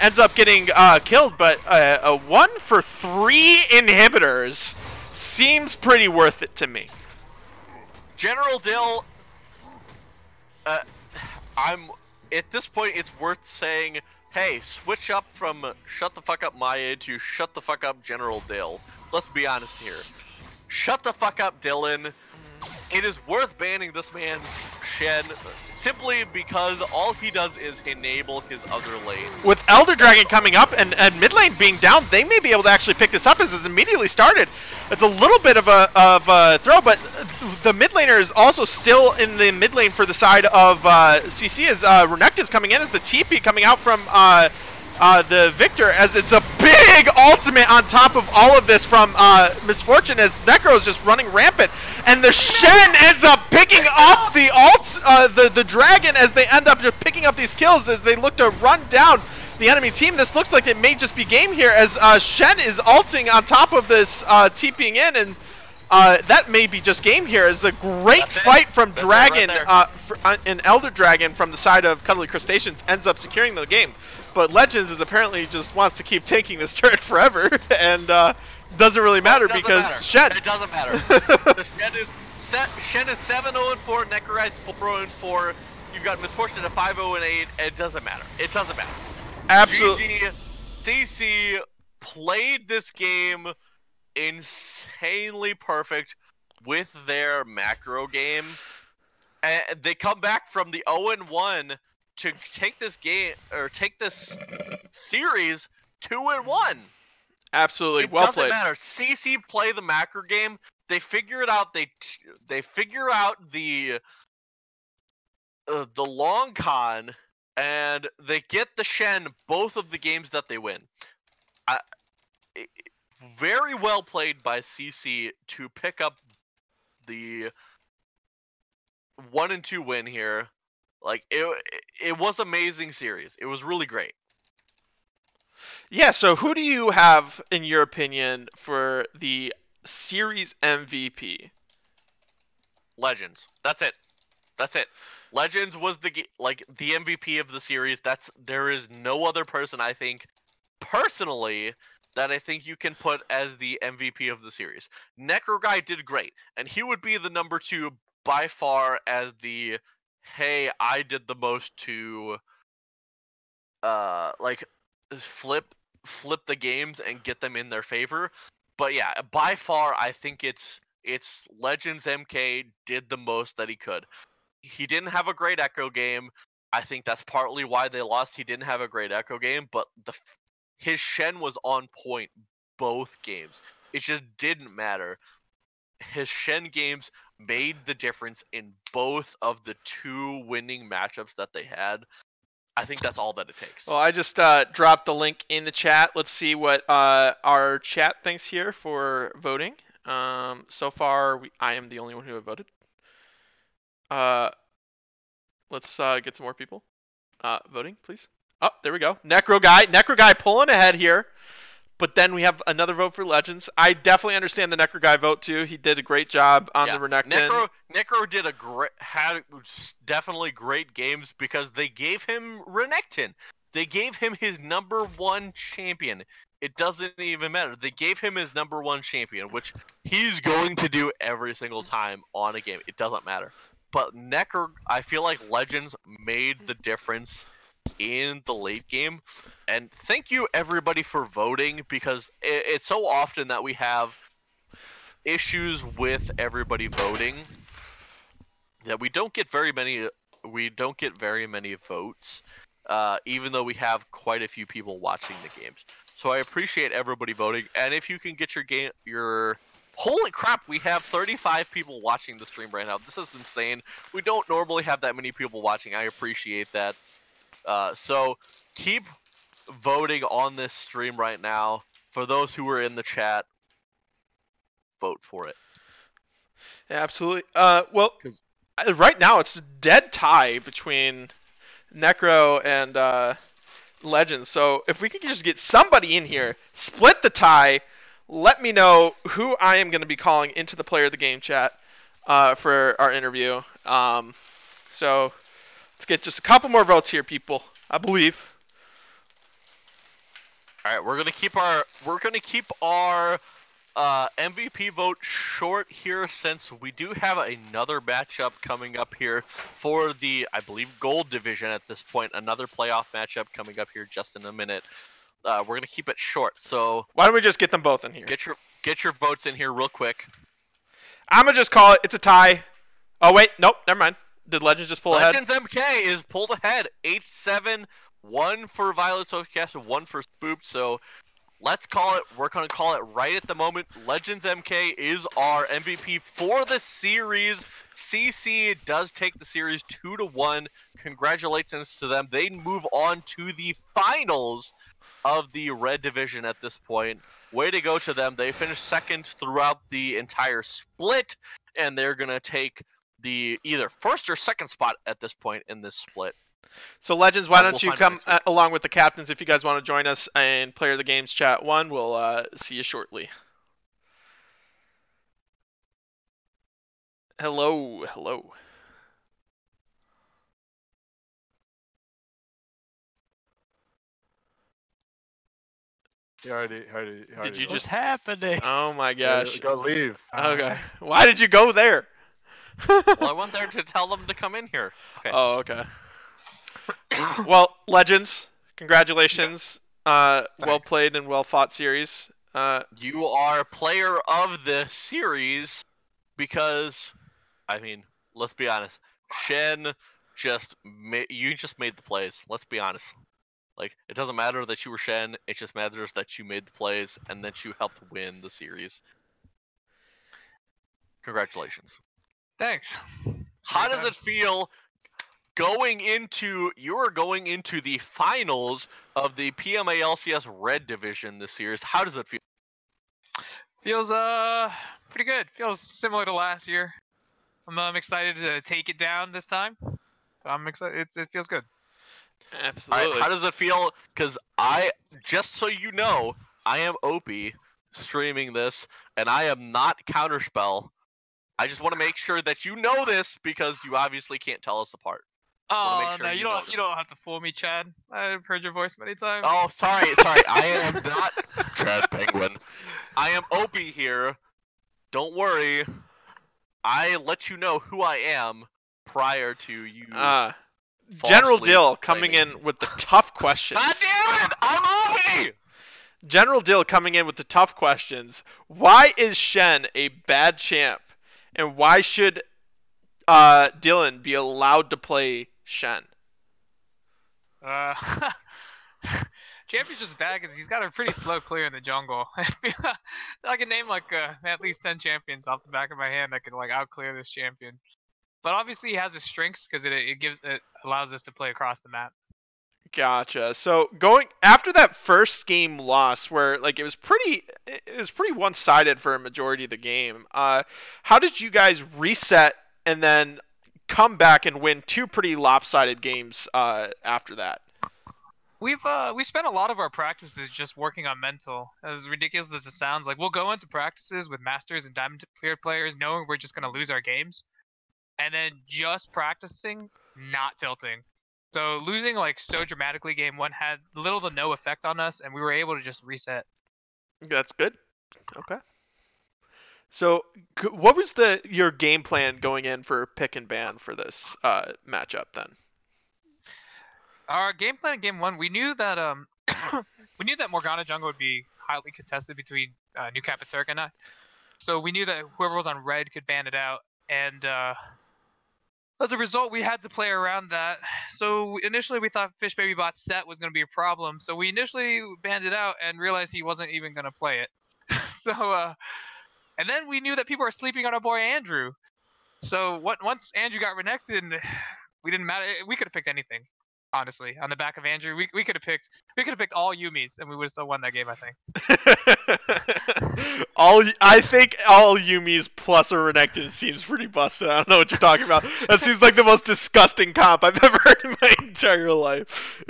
ends up getting killed. But a 1 for 3 inhibitors seems pretty worth it to me. General Dill, at this point, it's worth saying, hey, switch up from shut the fuck up Maya to shut the fuck up General Dill. Let's be honest here. Shut the fuck up, Dylan. It is worth banning this man's Shen simply because all he does is enable his other lanes. With Elder Dragon coming up and mid lane being down, they may be able to actually pick this up as it's immediately started. It's a little bit of a throw, but the mid laner is also still in the mid lane for the side of CC as Renekton's coming in as the TP coming out from the Victor, as it's a big ultimate on top of all of this from Misfortune as Necro is just running rampant, and the Shen ends up picking up the the Dragon as they end up just picking up these kills as they look to run down the enemy team. This looks like it may just be game here as Shen is ulting on top of this TPing in, and that may be just game here. It's a great fight from Dragon, an Elder Dragon from the side of Cuddly Crustaceans ends up securing the game. but Legends is apparently just wants to keep tanking this turret forever, and doesn't really matter because Shen. It doesn't matter. The Shen is 7-0-4, Necroguy's 4-0-4. You've got Misfortune at 5-0-8. It doesn't matter. It doesn't matter. Absolutely. CC played this game insanely perfect with their macro game. And they come back from the 0-1 to take this game or take this series 2-1. Absolutely, well played. It doesn't matter. CC play the macro game. They figure it out. They figure out the long con, and they get the Shen both of the games that they win. Very well played by CC to pick up the 1-2 win here. Like it was amazing series. It was really great. Yeah, so who do you have, in your opinion, for the series MVP? Legends. That's it. Legends was the MVP of the series. There is no other person I think personally that I think you can put as the MVP of the series. Necroguy did great, and he would be the number 2 by far as the hey, I did the most to flip the games and get them in their favor. But yeah, by far I think it's Legends MK did the most that he could. He didn't have a great echo game. I think that's partly why they lost. He didn't have a great echo game, but his Shen was on point both games. It just didn't matter. His Shen games made the difference in both of the 2 winning matchups that they had. I think that's all that it takes. Well, I just dropped the link in the chat. Let's see what our chat thinks here for voting. So far, I am the only one who have voted. Let's get some more people voting, please. Oh, there we go. Necro guy pulling ahead here. But then we have another vote for Legends. I definitely understand the Necro guy vote too. He did a great job on the Renekton. Necro did had definitely great games because they gave him Renekton. They gave him his number 1 champion. It doesn't even matter. They gave him his number 1 champion, which he's going to do every single time on a game. It doesn't matter. But Necro, I feel like Legends made the difference in the late game. And thank you everybody for voting, because it's so often that we have issues with everybody voting that we don't get very many votes, even though we have quite a few people watching the games. So I appreciate everybody voting, and if you can get your holy crap, we have 35 people watching the stream right now. This is insane. We don't normally have that many people watching. I appreciate that. So keep voting on this stream right now. For those who are in the chat, vote for it. Yeah, absolutely. Well, right now it's a dead tie between Necro and Legends. So if we could just get somebody in here, split the tie, let me know who I am going to be calling into the player of the game chat for our interview. So let's get just a couple more votes here, people. I believe. All right, we're gonna keep our MVP vote short here, since we do have another matchup coming up here for the, I believe, gold division at this point. Another playoff matchup coming up here just in a minute. We're gonna keep it short. So why don't we just get them both in here? Get your votes in here real quick. I'm gonna just call it. It's a tie. Oh wait, nope, never mind. Did Legends just pull ahead? Legends MK is pulled ahead, 8-7, 1 for Violet Socialcast, 1 for Spoop. So let's call it. We're gonna call it right at the moment. Legends MK is our MVP for the series. CC does take the series 2-1. Congratulations to them. They move on to the finals of the Red Division at this point. Way to go to them. They finished second throughout the entire split, and they're gonna take the either first or second spot at this point in this split. So Legends, why don't you come along with the captains if you guys want to join us in Player of the Games Chat 1. We'll see you shortly. Hello. He already. Did you What's just? happening? Oh my gosh. Go leave. Okay. Why did you go there? Well, I went there to tell them to come in here. Okay. Oh, okay. Well, Legends, congratulations. Well played and well fought series. You are player of the series because, I mean, let's be honest. Shen you just made the plays. Let's be honest. Like, it doesn't matter that you were Shen. It just matters that you made the plays and that you helped win the series. Congratulations. Thanks. How does it feel you are going into the finals of the PMA LCS Red Division this series? How does it feel? Feels pretty good. Feels similar to last year. I'm excited to take it down this time. I'm excited. It feels good. Absolutely. All right, how does it feel? Because just so you know, I am Opie streaming this, and I am not Counterspell. I just want to make sure that you know this because you obviously can't tell us apart. Oh sure no, you you know don't. this. You don't have to fool me, Chad. I've heard your voice many times. Oh, sorry. I am not Chad Penguin. I am Opie here. Don't worry. I let you know who I am prior to you. General falsely Dill coming claiming. in with the tough questions. God damn it! I'm Opie! General Dill coming in with the tough questions. Why is Shen a bad champ? And why should Dylan be allowed to play Shen? Champion's just bad because he's got a pretty slow clear in the jungle. I can name like at least 10 champions off the back of my hand that could like out clear this champion. But obviously he has his strengths because it allows us to play across the map. Gotcha. So going after that first game loss, where like it was pretty one-sided for a majority of the game. How did you guys reset and then come back and win two pretty lopsided games after that? We spent a lot of our practices just working on mental. As ridiculous as it sounds, like we'll go into practices with masters and diamond cleared players knowing we're just gonna lose our games, and then just practicing, not tilting. So losing like so dramatically game one had little to no effect on us, and we were able to just reset. That's good. Okay. So what was your game plan going in for pick and ban for this matchup then? Our game plan in game one, we knew that Morgana jungle would be highly contested between New Cap and Turk and I. So we knew that whoever was on red could ban it out, and as a result, we had to play around that. So initially, we thought Fish Baby Bot's set was going to be a problem. So we initially banned it out and realized he wasn't even going to play it. And then we knew that people were sleeping on our boy Andrew. So once Andrew got renekted, we didn't matter. We could have picked anything. Honestly, on the back of Andrew, we could have picked all Yumis and we would have still won that game. I think. I think all Yumis plus a Renekton seems pretty busted. I don't know what you're talking about. That seems like the most disgusting comp I've ever heard in my entire life.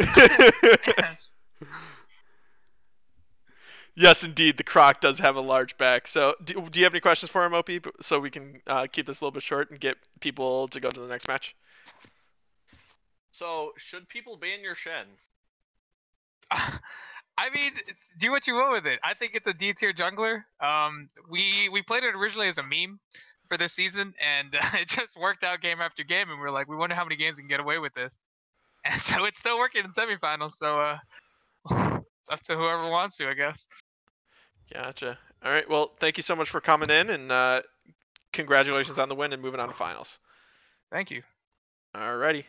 Yes, indeed, the Croc does have a large back. So, do you have any questions for him, OP, so we can keep this a little bit short and get people to go to the next match? So, should people ban your Shen? I mean, do what you will with it. I think it's a D tier jungler. We played it originally as a meme for this season, and it just worked out game after game. And we were like, we wonder how many games we can get away with this. And so it's still working in semifinals. So it's up to whoever wants to, I guess. Gotcha. All right. Well, thank you so much for coming in, and congratulations on the win and moving on to finals. Thank you. Alrighty.